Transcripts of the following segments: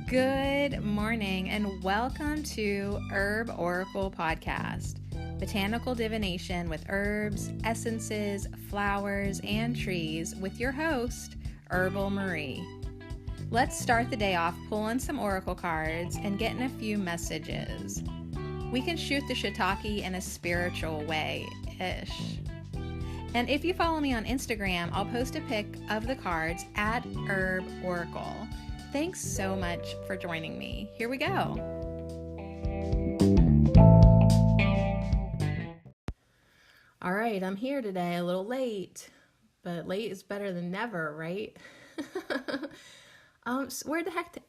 Good morning and welcome to Herb Oracle Podcast, botanical divination with herbs, essences, flowers, and trees with your host, Herbal Marie. Let's start the day off pulling some oracle cards and getting a few messages. We can shoot the shiitake in a spiritual way-ish. And if you follow me on Instagram, I'll post a pic of the cards at Herb Oracle. Thanks so much for joining me. Here we go. All right, I'm here today, a little late, but late is better than never, right? So what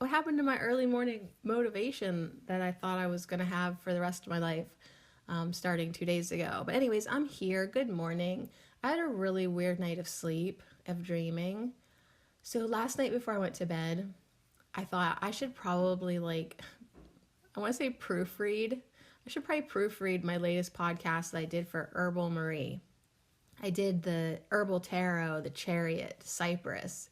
happened to my early morning motivation that I thought I was going to have for the rest of my life, starting 2 days ago? But anyways, I'm here. Good morning. I had a really weird night of sleep, of dreaming. So last night before I went to bed, I thought I should probably proofread. I should probably proofread my latest podcast that I did for Herbal Marie. I did the Herbal Tarot, the Chariot, Cypress.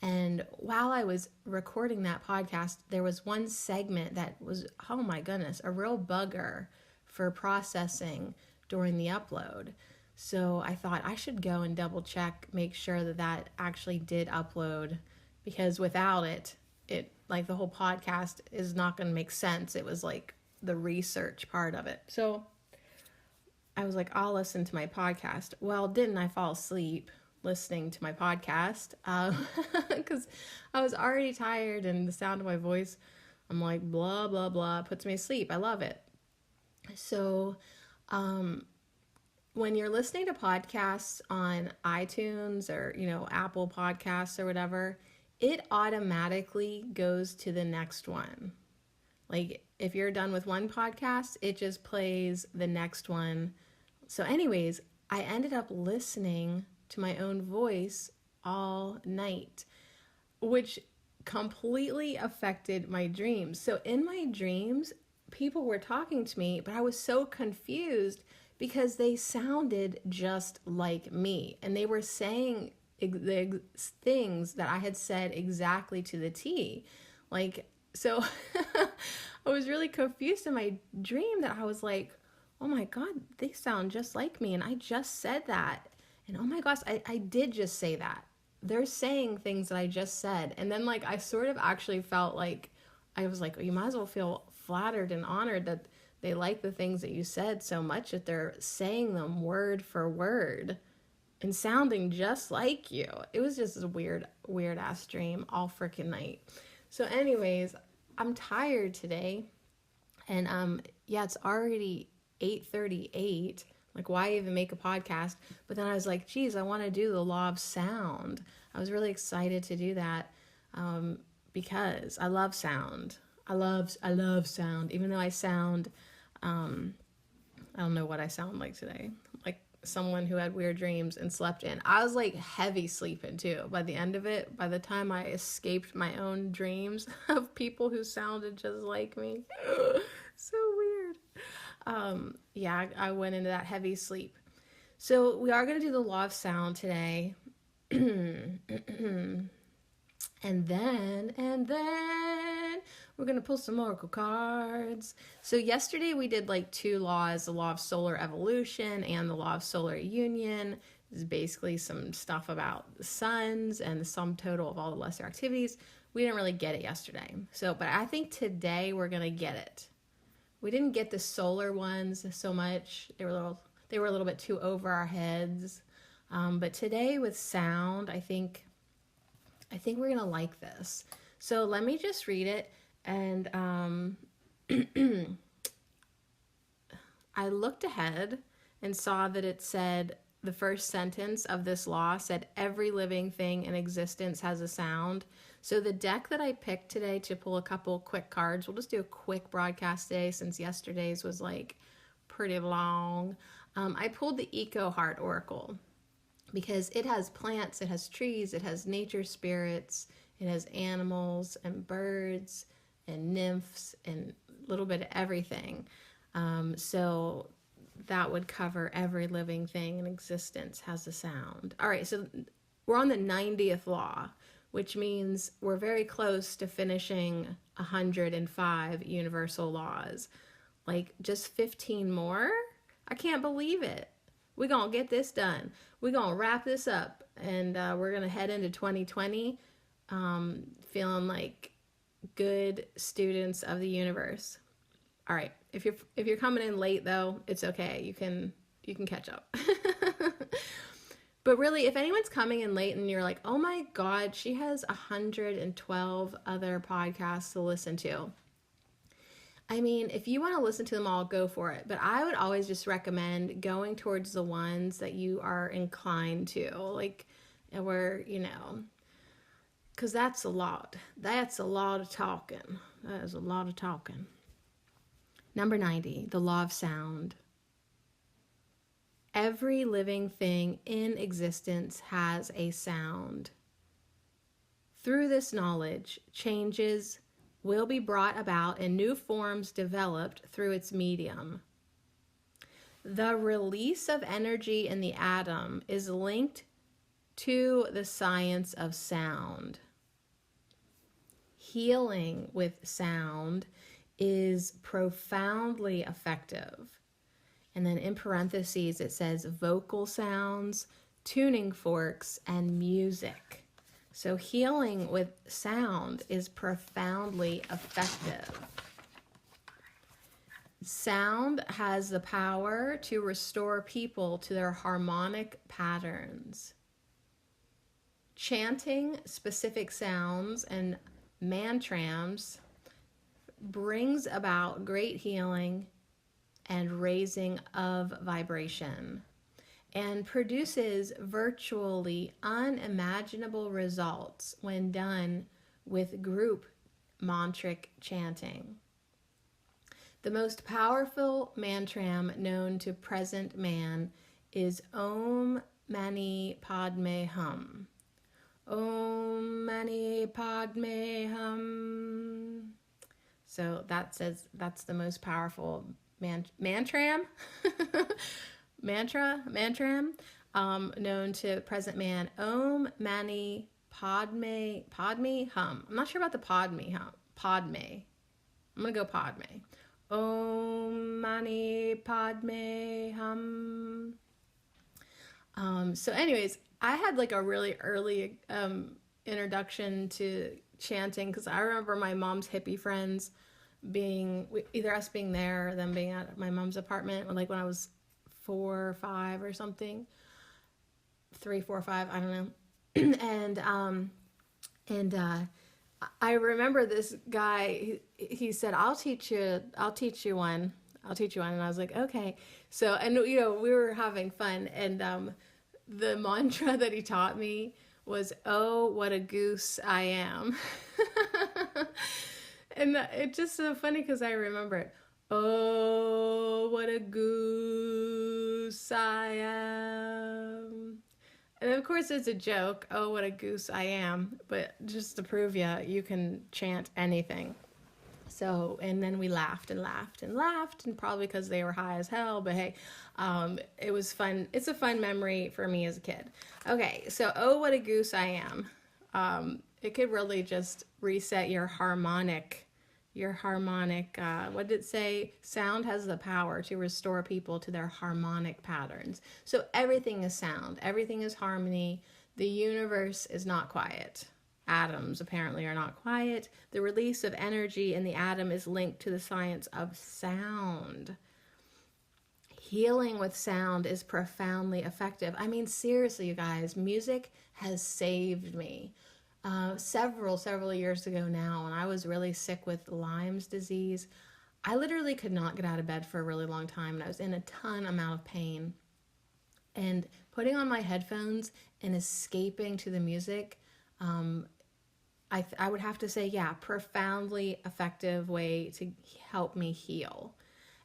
And while I was recording that podcast, there was one segment that was, oh my goodness, a real bugger for processing during the upload. So I thought I should go and double check, make sure that actually did upload, because without it, like the whole podcast is not going to make sense. It was like the research part of it. So I was like, I'll listen to my podcast. Well, didn't I fall asleep listening to my podcast? Because I was already tired and the sound of my voice, I'm like, blah, blah, blah, puts me to sleep. I love it. So, when you're listening to podcasts on iTunes or, Apple Podcasts or whatever, it automatically goes to the next one. Like if you're done with one podcast, it just plays the next one. So anyways, I ended up listening to my own voice all night, which completely affected my dreams. So in my dreams, people were talking to me, but I was so confused because they sounded just like me. And they were saying the things that I had said exactly to the T. So I was really confused in my dream that I was like, oh my God, they sound just like me. And I just said that. And oh my gosh, I did just say that. They're saying things that I just said. And then I sort of actually felt like, I was like, well, you might as well feel flattered and honored that they like the things that you said so much that they're saying them word for word and sounding just like you. It was just a weird ass dream all freaking night. So anyways, I'm tired today. And it's already 8:38. Like, why even make a podcast? But then I was like, geez, I want to do the law of sound. I was really excited to do that because I love sound. I love sound, even though I sound, I don't know what I sound like today. Like someone who had weird dreams and slept in. I was like heavy sleeping too. By the end of it, by the time I escaped my own dreams of people who sounded just like me. So weird. I went into that heavy sleep. So we are going to do the law of sound today. And then we're going to pull some oracle cards. So yesterday we did 2 laws, the law of solar evolution and the law of solar union. This is basically some stuff about the suns and the sum total of all the lesser activities. We didn't really get it yesterday. But I think today we're going to get it. We didn't get the solar ones so much. They were a little bit too over our heads. But today with sound, I think we're going to like this. So let me just read it. And I looked ahead and saw that it said, the first sentence of this law said, every living thing in existence has a sound. So the deck that I picked today to pull a couple quick cards, we'll just do a quick broadcast today since yesterday's was pretty long. I pulled the Eco Heart Oracle because it has plants, it has trees, it has nature spirits, it has animals and birds and nymphs and a little bit of everything. So that would cover every living thing in existence has a sound. All right, so we're on the 90th law, which means we're very close to finishing 105 universal laws. Like just 15 more? I can't believe it. We're going to get this done. We're going to wrap this up, and we're going to head into 2020 feeling like good students of the universe. All right. If you're coming in late though, it's okay. You can catch up. But really, if anyone's coming in late and you're like, "Oh my God, she has 112 other podcasts to listen to." I mean, if you want to listen to them all, go for it. But I would always just recommend going towards the ones that you are inclined to, like, where, because that's a lot. That's a lot of talking. That is a lot of talking. Number 90, the law of sound. Every living thing in existence has a sound. Through this knowledge, changes will be brought about and new forms developed through its medium. The release of energy in the atom is linked to the science of sound. Healing with sound is profoundly effective. And then in parentheses, it says vocal sounds, tuning forks, and music. So healing with sound is profoundly effective. Sound has the power to restore people to their harmonic patterns. Chanting specific sounds and mantrams brings about great healing and raising of vibration, and produces virtually unimaginable results when done with group mantric chanting. The most powerful mantram known to present man is Om Mani Padme Hum. Om Mani Padme Hum. So that's the most powerful mantram known to present man. Om Mani Padme Hum. I'm not sure about the Padme Hum. Padme. I'm gonna go Padme. Om Mani Padme Hum. So anyways, I had like a really early introduction to chanting because I remember my mom's hippie friends either us being there or them being at my mom's apartment, like when I was 4 or 5 or something, 3, 4, 5, I don't know. and I remember this guy, he said, I'll teach you one. And I was like, okay. So, and we were having fun, and the mantra that he taught me was, "Oh, what a goose I am." And it's just so funny because I remember it. Oh, what a goose I am. And of course it's a joke. Oh, what a goose I am. But just to prove you can chant anything. So, and then we laughed and laughed and laughed, and probably because they were high as hell, but hey, it was fun. It's a fun memory for me as a kid. Okay, so, oh, what a goose I am. It could really just reset your harmonic, what did it say? Sound has the power to restore people to their harmonic patterns. So everything is sound. Everything is harmony. The universe is not quiet. Atoms apparently are not quiet. The release of energy in the atom is linked to the science of sound. Healing with sound is profoundly effective. I mean, seriously, you guys, music has saved me. Several years ago now, when I was really sick with Lyme's disease, I literally could not get out of bed for a really long time, and I was in a amount of pain. And putting on my headphones and escaping to the music, I would have to say, yeah, profoundly effective way to help me heal.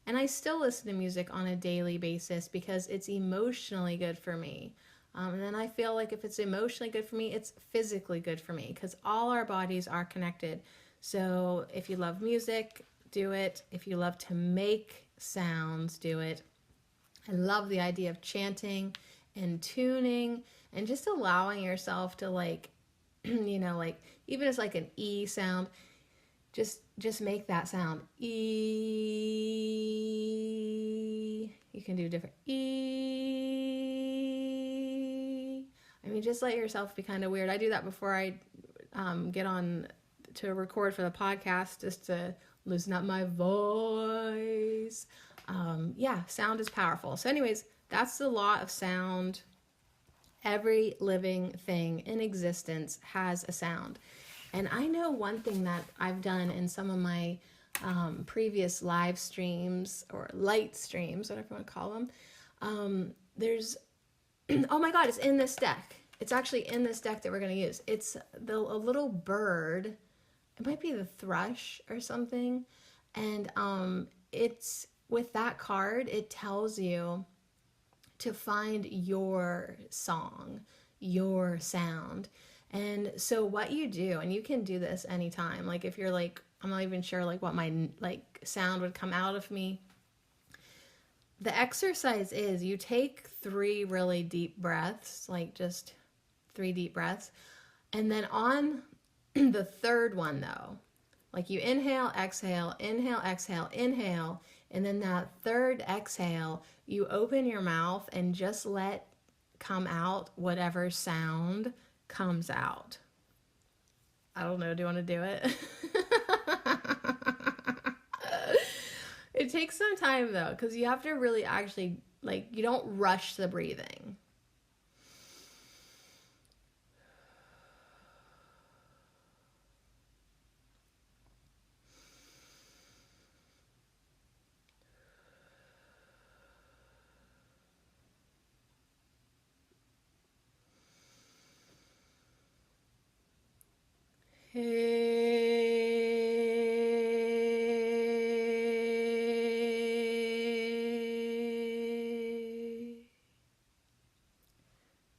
And I still listen to music on a daily basis because it's emotionally good for me. And then I feel like if it's emotionally good for me, it's physically good for me because all our bodies are connected. So if you love music, do it. If you love to make sounds, do it. I love the idea of chanting and tuning and just allowing yourself to like like even as like an E sound, just make that sound. E. You can do different E. I mean, just let yourself be kind of weird. I do that before I get on to record for the podcast, just to loosen up my voice. Sound is powerful. So anyways, that's the law of sound. Every living thing in existence has a sound. And I know one thing that I've done in some of my previous live streams or light streams, whatever you want to call them. There's, oh my God, it's in this deck. It's actually in this deck that we're going to use. It's a little bird. It might be the thrush or something. And it's with that card, it tells you to find your song, your sound. And so what you do, and you can do this anytime, like if you're like, I'm not even sure like what my like sound would come out of me. The exercise is you take 3 really deep breaths, like just 3 deep breaths. And then on the third one though, like you inhale, exhale, inhale, exhale, inhale. And then that third exhale, you open your mouth and just let come out whatever sound comes out. I don't know. Do you want to do it? It takes some time though, because you have to really actually, like, you don't rush the breathing.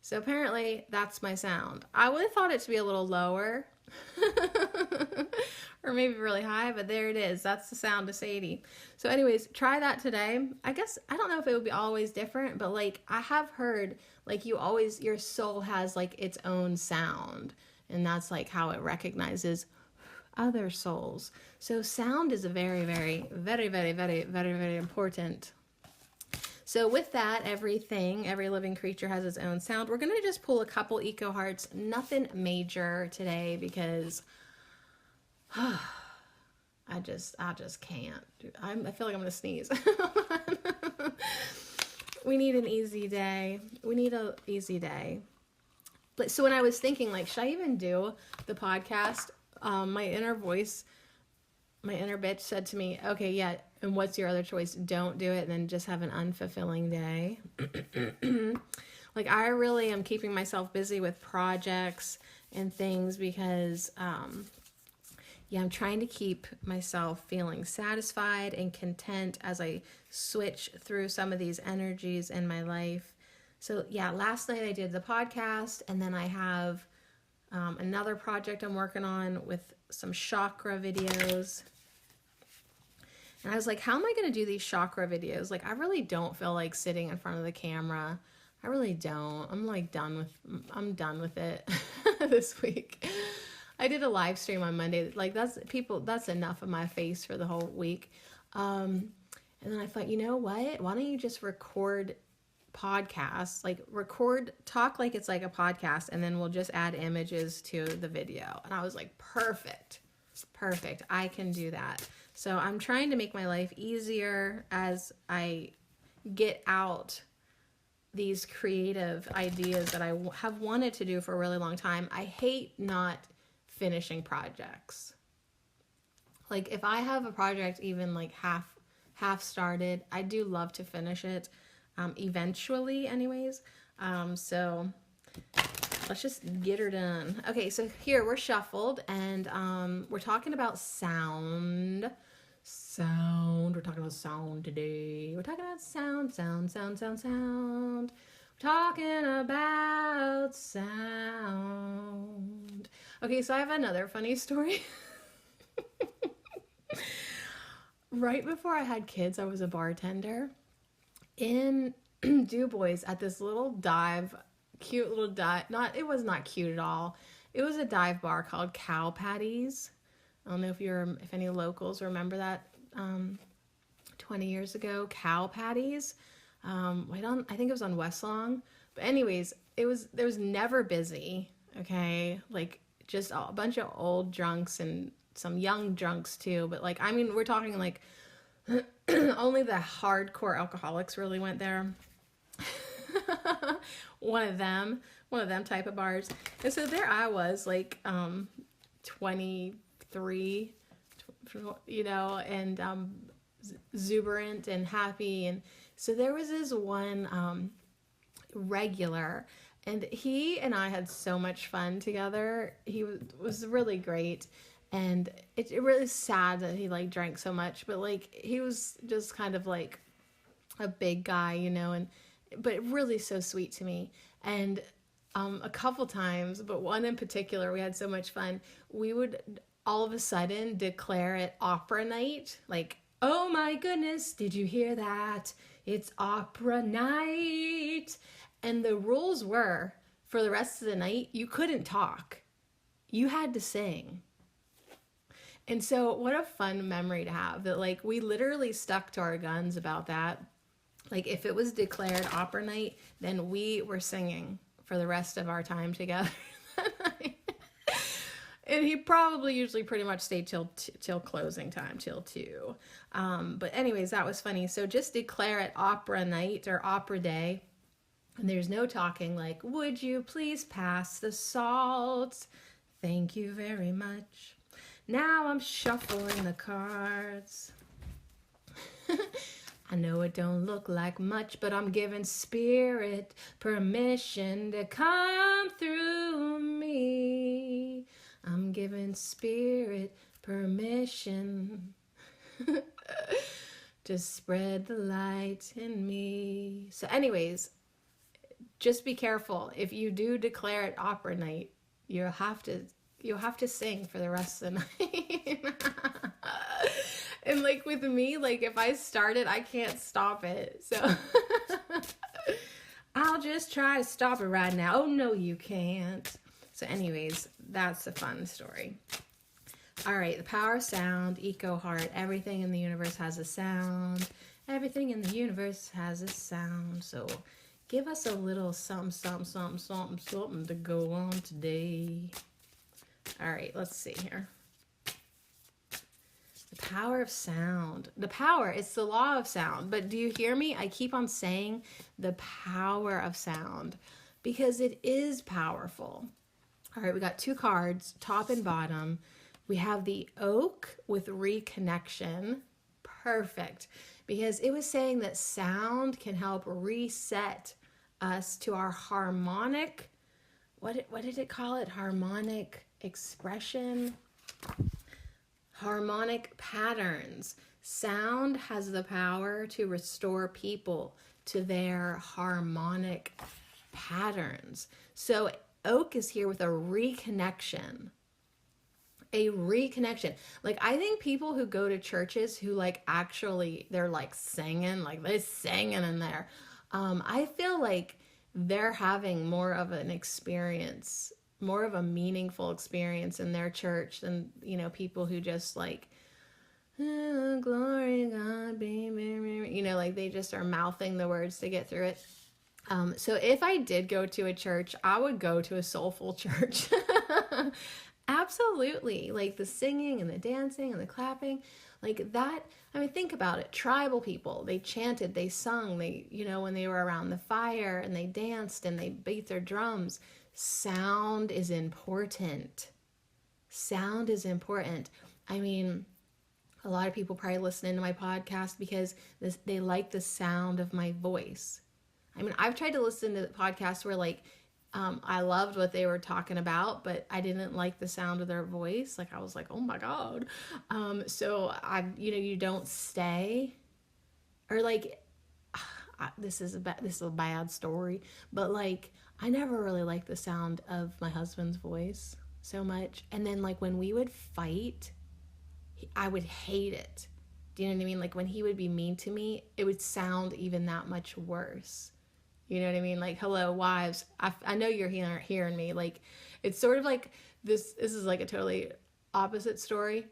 So apparently that's my sound. I would have thought it to be a little lower or maybe really high, but there it is. That's the sound of Sadie. So anyways, try that today. I guess, I don't know if it would be always different, but like I have heard like your soul has like its own sound, and that's like how it recognizes other souls. So sound is a very, very, very, very, very, very, very important. So with that, every living creature has its own sound. We're going to just pull a couple eco hearts, nothing major today because I just can't. I feel like I'm going to sneeze. We need an easy day. But so when I was thinking, like, should I even do the podcast? My inner bitch said to me, okay, yeah, and what's your other choice? Don't do it and then just have an unfulfilling day. Like, I really am keeping myself busy with projects and things because, I'm trying to keep myself feeling satisfied and content as I switch through some of these energies in my life. So, last night I did the podcast, and then I have another project I'm working on with some chakra videos. And I was like, how am I going to do these chakra videos? Like, I really don't feel like sitting in front of the camera. I really don't. I'm done with it this week. I did a live stream on Monday. Like, that's enough of my face for the whole week. And then I thought, you know what? Why don't you just record podcasts? Like, talk like it's like a podcast, and then we'll just add images to the video. And I was like, perfect. I can do that. So I'm trying to make my life easier as I get out these creative ideas that I have wanted to do for a really long time. I hate not finishing projects. Like, if I have a project even like half started, I do love to finish it eventually anyways. So let's just get her done. Okay, so here we're shuffled, and we're talking about sound. We're talking about sound today. We're talking about sound. We're talking about sound. Okay, so I have another funny story. Right before I had kids, I was a bartender in Du Bois at this little dive, cute little dive. It was not cute at all. It was a dive bar called Cow Patties. I don't know if any locals remember that 20 years ago. Cow Patties. I think it was on West Long. But anyways, there was never busy. Okay, like just a bunch of old drunks and some young drunks too. But like, I mean, we're talking like only the hardcore alcoholics really went there. one of them type of bars. And so there I was, like 23, and exuberant and happy. And so there was this one regular, and he and I had so much fun together. He was really great. And it really sad that he like drank so much, but like he was just kind of like a big guy, but really so sweet to me. And a couple times, but one in particular, we had so much fun. We would all of a sudden declare it opera night. Like, oh my goodness, did you hear that? It's opera night. And the rules were, for the rest of the night, you couldn't talk. You had to sing. And so what a fun memory to have, that like we literally stuck to our guns about that. Like if it was declared opera night, then we were singing for the rest of our time together. And he probably usually pretty much stayed till closing time, till 2. But anyways, that was funny. So just declare it opera night or opera day. And there's no talking, like, would you please pass the salt? Thank you very much. Now I'm shuffling the cards. I know it don't look like much, but I'm giving spirit permission to come through me. I'm giving spirit permission to spread the light in me. So anyways, just be careful. If you do declare it opera night, you'll have to sing for the rest of the night. And like with me, like if I start it, I can't stop it. So I'll just try to stop it right now. Oh no, you can't. So anyways, that's a fun story. All right, the power of sound, eco heart. Everything in the universe has a sound. Everything in the universe has a sound. So give us a little something to go on today. All right, let's see here. The power of sound. The power, it's the law of sound. But do you hear me? I keep on saying the power of sound because it is powerful. All right, we got 2 cards, top and bottom. We have the oak with reconnection. Perfect. Because it was saying that sound can help reset us to our harmonic, what did it call it? Harmonic expression? Harmonic patterns. Sound has the power to restore people to their harmonic patterns. So oak is here with a reconnection. A reconnection. Like I think people who go to churches who like actually they're like singing, like they're singing in there. I feel like they're having more of an experience, more of a meaningful experience in their church than, people who just like, oh, glory God, be, like they just are mouthing the words to get through it. So if I did go to a church, I would go to a soulful church. Absolutely. Like the singing and the dancing and the clapping, like that. I mean, think about it. Tribal people, they chanted, they sung, they, when they were around the fire and they danced and they beat their drums. Sound is important. Sound is important. I mean, a lot of people probably listen to my podcast because they like the sound of my voice. I mean, I've tried to listen to podcasts where like, I loved what they were talking about, but I didn't like the sound of their voice. Like I was like, oh my God. So you don't stay, or like, this is a bad story, but like, I never really liked the sound of my husband's voice so much. And then like when we would fight, I would hate it. Do you know what I mean? Like when he would be mean to me, it would sound even that much worse. You know what I mean? Like, hello, wives. I know you're hearing me. Like, it's sort of like this is like a totally opposite story.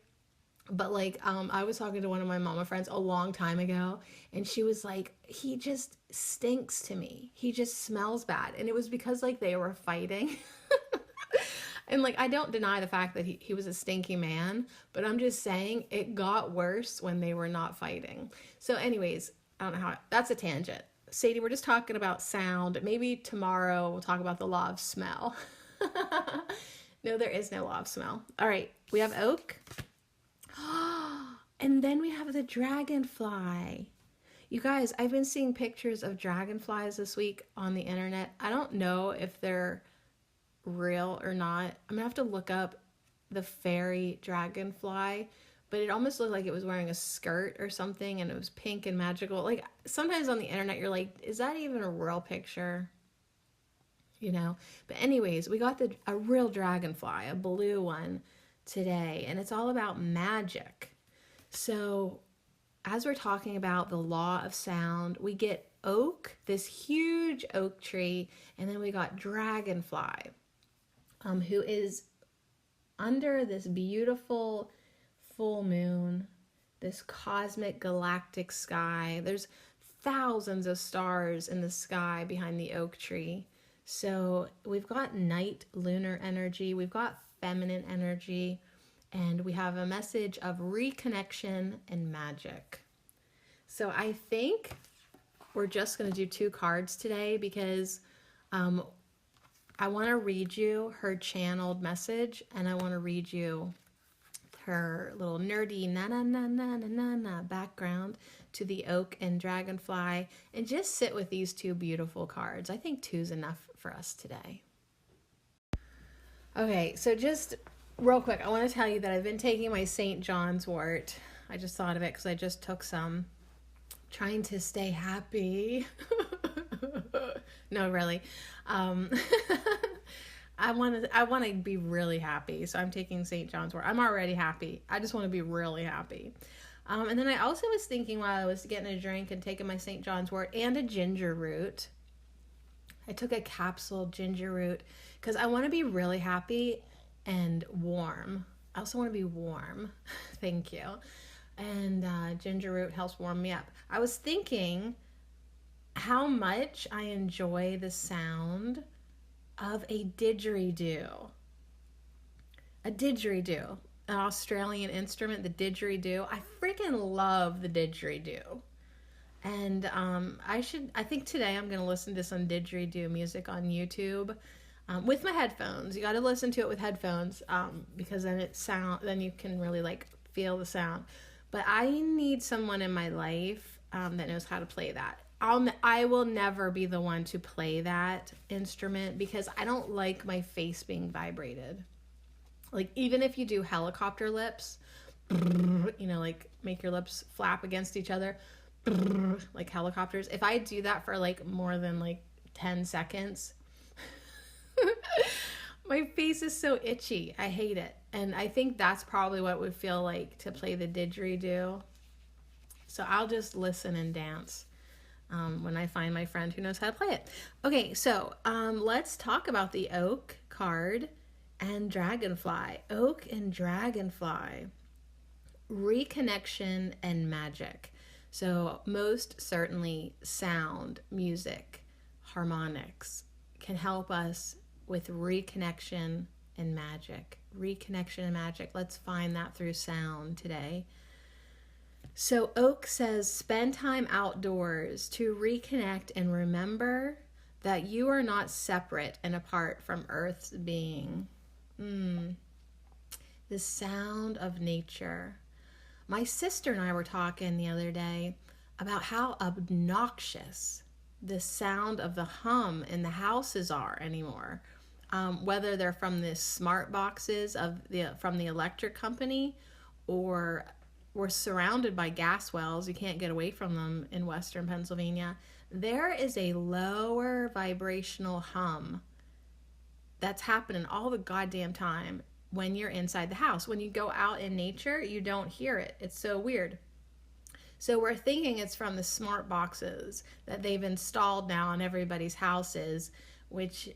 But like, I was talking to one of my mama friends a long time ago, and she was like, he just stinks to me. He just smells bad. And it was because like they were fighting. And like, I don't deny the fact that he was a stinky man, but I'm just saying it got worse when they were not fighting. So, anyways, I don't know how, that's a tangent. Sadie, we're just talking about sound. Maybe tomorrow we'll talk about the law of smell. No, there is no law of smell. All right, we have oak. And then we have the dragonfly. You guys, I've been seeing pictures of dragonflies this week on the internet. I don't know if they're real or not. I'm gonna have to look up the fairy dragonfly, but it almost looked like it was wearing a skirt or something, and it was pink and magical. Like, sometimes on the internet you're like, is that even a real picture? You know? But anyways, we got a real dragonfly, a blue one today, and it's all about magic. So as we're talking about the law of sound, we get oak, this huge oak tree, and then we got dragonfly, who is under this beautiful full moon, this cosmic galactic sky. There's thousands of stars in the sky behind the oak tree. So we've got night lunar energy, we've got feminine energy, and we have a message of reconnection and magic. So I think we're just going to do 2 cards today because I want to read you her channeled message, and I want to read you her little nerdy na na na na na na na background to the oak and dragonfly, and just sit with these 2 beautiful cards. I think 2's enough for us today. Okay, so just real quick, I want to tell you that I've been taking my St. John's wort. I just thought of it because I just took some. Trying to stay happy. No, really. I want to be really happy, so I'm taking St. John's wort. I'm already happy. I just want to be really happy. And then I also was thinking while I was getting a drink and taking my St. John's wort and a ginger root. I took a capsule ginger root because I want to be really happy and warm. I also want to be warm. Thank you. And ginger root helps warm me up. I was thinking how much I enjoy the sound of a didgeridoo. A didgeridoo, an Australian instrument, the didgeridoo. I freaking love the didgeridoo. And I think today I'm going to listen to some didgeridoo music on YouTube with my headphones. You got to listen to it with headphones because then you can really like feel the sound. But I need someone in my life that knows how to play that. I will never be the one to play that instrument because I don't like my face being vibrated. Like, even if you do helicopter lips, you know, like make your lips flap against each other, like helicopters. If I do that for like more than like 10 seconds, my face is so itchy. I hate it. And I think that's probably what it would feel like to play the didgeridoo. So I'll just listen and dance when I find my friend who knows how to play it. Okay, so let's talk about the oak card and dragonfly. Oak and dragonfly. Reconnection and magic. So most certainly sound, music, harmonics can help us with reconnection and magic. Reconnection and magic. Let's find that through sound today. So oak says, spend time outdoors to reconnect and remember that you are not separate and apart from Earth's being. The sound of nature. My sister and I were talking the other day about how obnoxious the sound of the hum in the houses are anymore. Whether they're from the smart boxes from the electric company, or we're surrounded by gas wells. You can't get away from them in Western Pennsylvania. There is a lower vibrational hum that's happening all the goddamn time when you're inside the house. When you go out in nature, you don't hear it. It's so weird. So we're thinking it's from the smart boxes that they've installed now in everybody's houses, which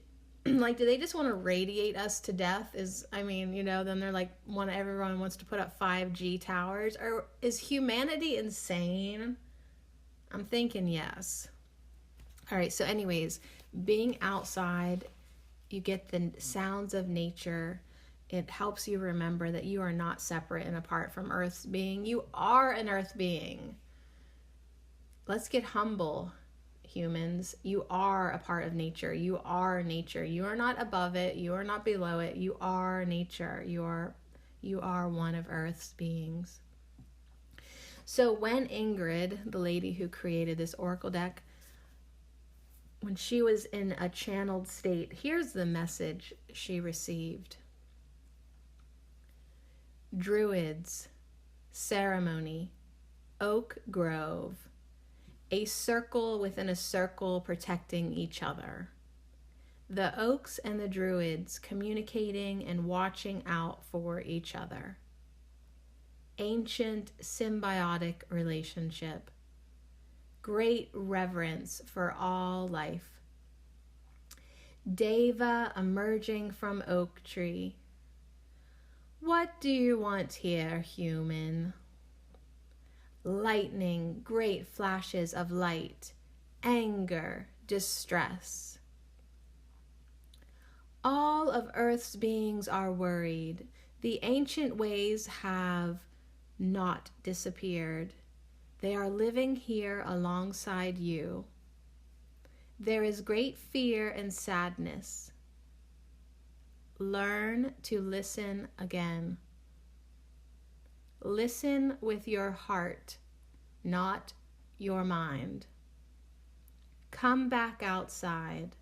like, do they just want to radiate us to death? Then they're like, everyone wants to put up 5G towers. Or is humanity insane? I'm thinking yes. All right, so anyways, being outside, you get the sounds of nature. It helps you remember that you are not separate and apart from Earth's being. You are an Earth being. Let's get humble, humans. You are a part of nature. You are nature. You are not above it. You are not below it. You are nature. You are one of Earth's beings. So when Ingrid, the lady who created this oracle deck, when she was in a channeled state, here's the message she received. Druids, ceremony, oak grove, a circle within a circle protecting each other. The oaks and the druids communicating and watching out for each other. Ancient symbiotic relationship. Great reverence for all life. Deva emerging from oak tree. What do you want here, human? Lightning, great flashes of light, anger, distress. All of Earth's beings are worried. The ancient ways have not disappeared. They are living here alongside you. There is great fear and sadness. Learn to listen again. Listen with your heart, not your mind. Come back outside.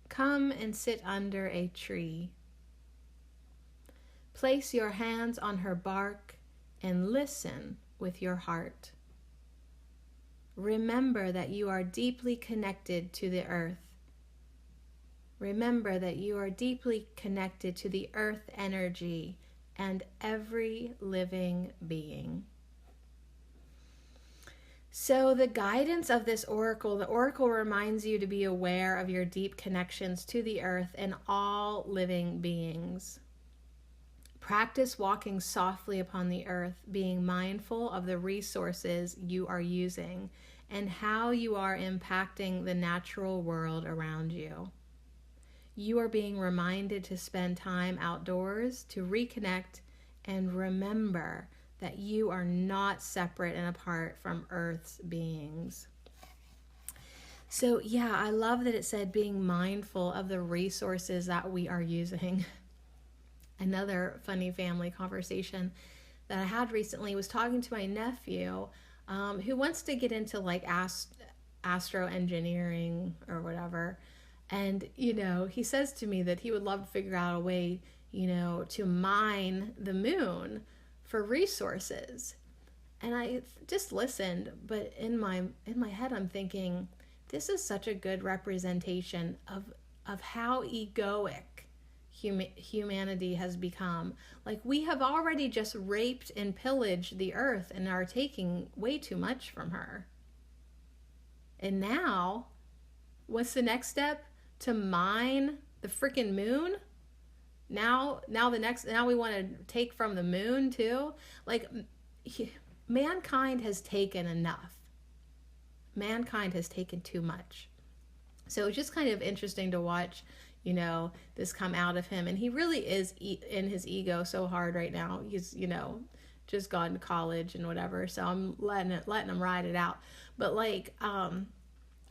Come and sit under a tree. Place your hands on her bark and listen with your heart. Remember that you are deeply connected to the earth. Remember that you are deeply connected to the earth energy and every living being. So the guidance of this oracle, the oracle reminds you to be aware of your deep connections to the earth and all living beings. Practice walking softly upon the earth, being mindful of the resources you are using and how you are impacting the natural world around you. You are being reminded to spend time outdoors, to reconnect, and remember that you are not separate and apart from Earth's beings. So yeah, I love that it said being mindful of the resources that we are using. Another funny family conversation that I had recently was talking to my nephew who wants to get into like astro engineering or whatever. And, he says to me that he would love to figure out a way, to mine the moon for resources. And I just listened, but in my head I'm thinking, this is such a good representation of how egoic humanity has become. Like, we have already just raped and pillaged the earth and are taking way too much from her. And now, what's the next step? To mine the freaking moon? Now we want to take from the moon too? Like, mankind has taken enough. Mankind has taken too much. So it's just kind of interesting to watch, this come out of him. And he really is in his ego so hard right now. He's, just gone to college and whatever. So I'm letting him ride it out. But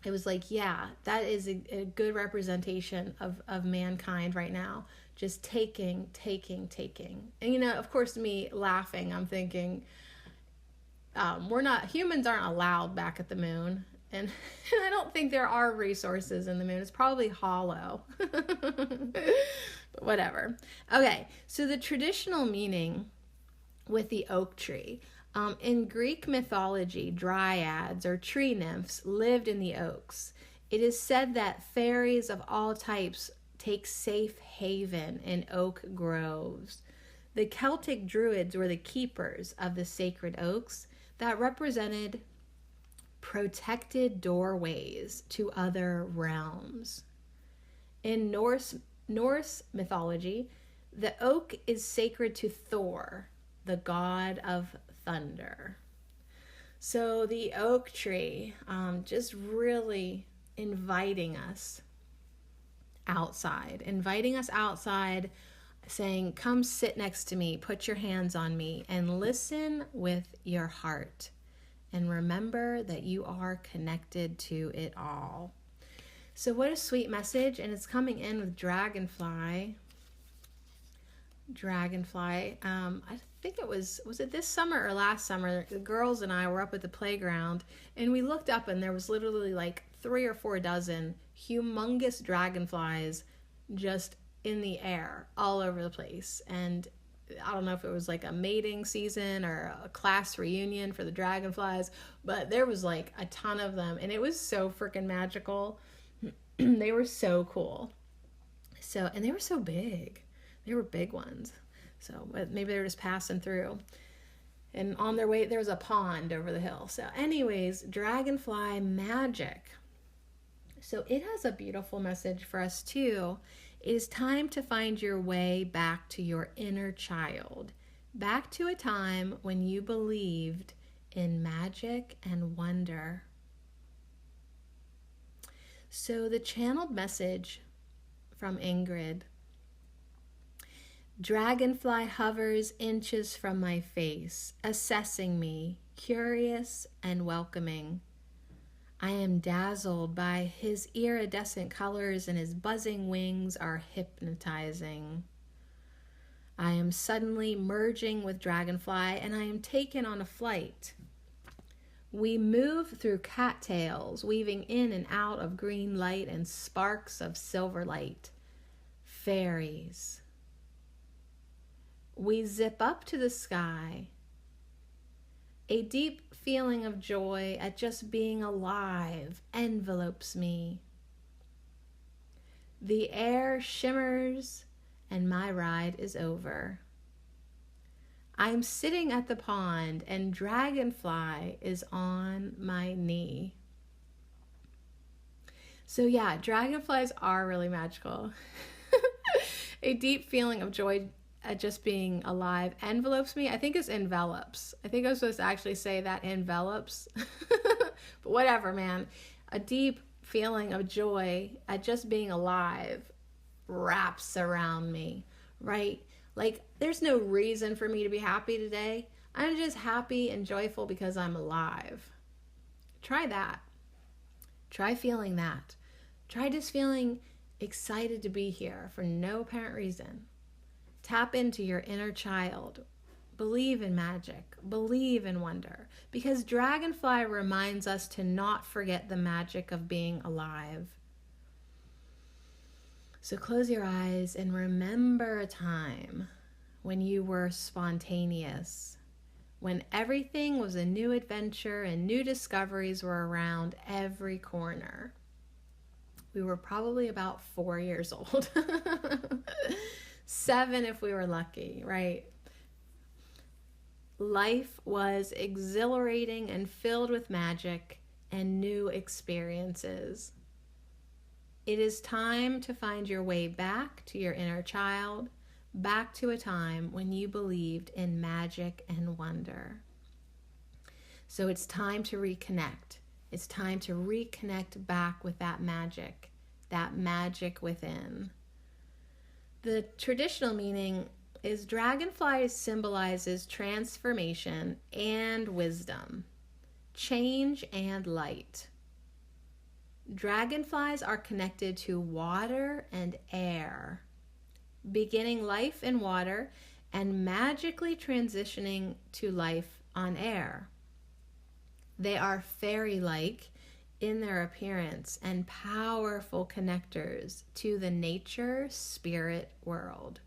it was like, yeah, that is a good representation of mankind right now. Just taking. And, of course, me laughing, I'm thinking, humans aren't allowed back at the moon. And I don't think there are resources in the moon. It's probably hollow. But whatever. Okay, so the traditional meaning with the oak tree. In Greek mythology, dryads or tree nymphs lived in the oaks. It is said that fairies of all types take safe haven in oak groves. The Celtic druids were the keepers of the sacred oaks, that represented protected doorways to other realms. In Norse mythology, the oak is sacred to Thor, the god of thunder. So the oak tree, just really inviting us outside, saying, come sit next to me, put your hands on me, and listen with your heart. And remember that you are connected to it all. So what a sweet message. And it's coming in with dragonfly. I think it was it this summer or last summer? The girls and I were up at the playground and we looked up and there was literally like 3 or 4 dozen humongous dragonflies just in the air all over the place. And I don't know if it was like a mating season or a class reunion for the dragonflies, but there was like a ton of them and it was so freaking magical. They were so cool. And they were so big. They were big ones. So maybe they were just passing through. And on their way, there's a pond over the hill. So anyways, dragonfly magic. So it has a beautiful message for us too. It is time to find your way back to your inner child. Back to a time when you believed in magic and wonder. So the channeled message from Ingrid. Dragonfly hovers inches from my face, assessing me, curious and welcoming. I am dazzled by his iridescent colors and his buzzing wings are hypnotizing. I am suddenly merging with Dragonfly and I am taken on a flight. We move through cattails, weaving in and out of green light and sparks of silver light. Fairies. We zip up to the sky. A deep feeling of joy at just being alive envelopes me. The air shimmers and my ride is over. I'm sitting at the pond and Dragonfly is on my knee. So yeah, dragonflies are really magical. A deep feeling of joy at just being alive envelopes me. I think it's envelops. I think I was supposed to actually say that envelops. But whatever, man. A deep feeling of joy at just being alive wraps around me, right? Like, there's no reason for me to be happy today. I'm just happy and joyful because I'm alive. Try that. Try feeling that. Try just feeling excited to be here for no apparent reason. Tap into your inner child. Believe in magic. Believe in wonder. Because Dragonfly reminds us to not forget the magic of being alive. So close your eyes and remember a time when you were spontaneous, when everything was a new adventure and new discoveries were around every corner. We were probably about 4 years old. 7 if we were lucky, right? Life was exhilarating and filled with magic and new experiences. It is time to find your way back to your inner child, back to a time when you believed in magic and wonder. So it's time to reconnect. It's time to reconnect back with that magic within. The traditional meaning is dragonfly symbolizes transformation and wisdom, change and light. Dragonflies are connected to water and air, beginning life in water and magically transitioning to life on air. They are fairy-like in their appearance and powerful connectors to the nature spirit world.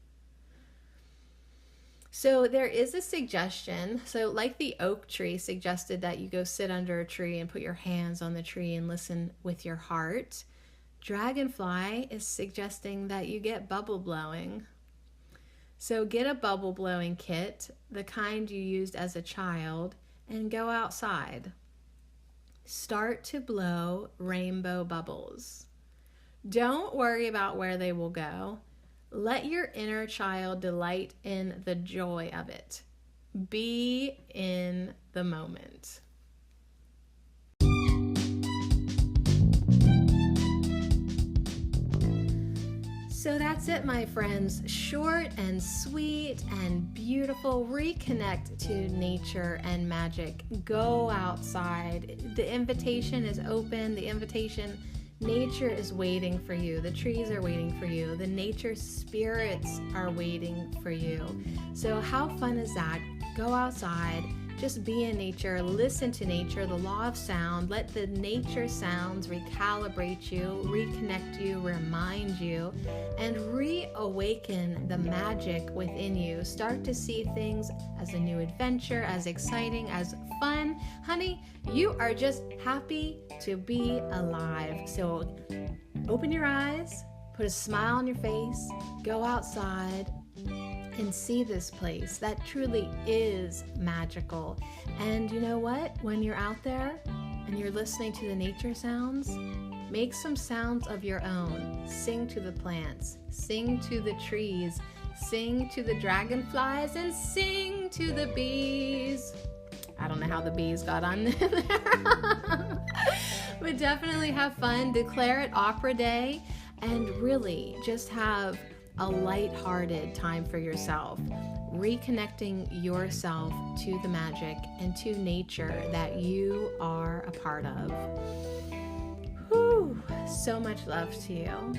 So there is a suggestion. So like the oak tree suggested that you go sit under a tree and put your hands on the tree and listen with your heart, Dragonfly is suggesting that you get bubble blowing. So get a bubble blowing kit, the kind you used as a child, and go outside. Start to blow rainbow bubbles. Don't worry about where they will go. Let your inner child delight in the joy of it. Be in the moment. So that's it, my friends. Short and sweet and beautiful. Reconnect to nature and magic. Go outside. The invitation is open. Nature is waiting for you. The trees are waiting for you. The nature spirits are waiting for you. So how fun is that? Go outside. Just be in nature, listen to nature, the law of sound. Let the nature sounds recalibrate you, reconnect you, remind you, and reawaken the magic within you. Start to see things as a new adventure, as exciting, as fun. Honey, you are just happy to be alive. So open your eyes, put a smile on your face, go outside, and see this place that truly is magical. And you know what? When you're out there and you're listening to the nature sounds, make some sounds of your own. Sing to the plants, sing to the trees, sing to the dragonflies, and sing to the bees. I don't know how the bees got on there. But definitely have fun. Declare it Opera Day and really just have a lighthearted time for yourself, reconnecting yourself to the magic and to nature that you are a part of. Whew, so much love to you.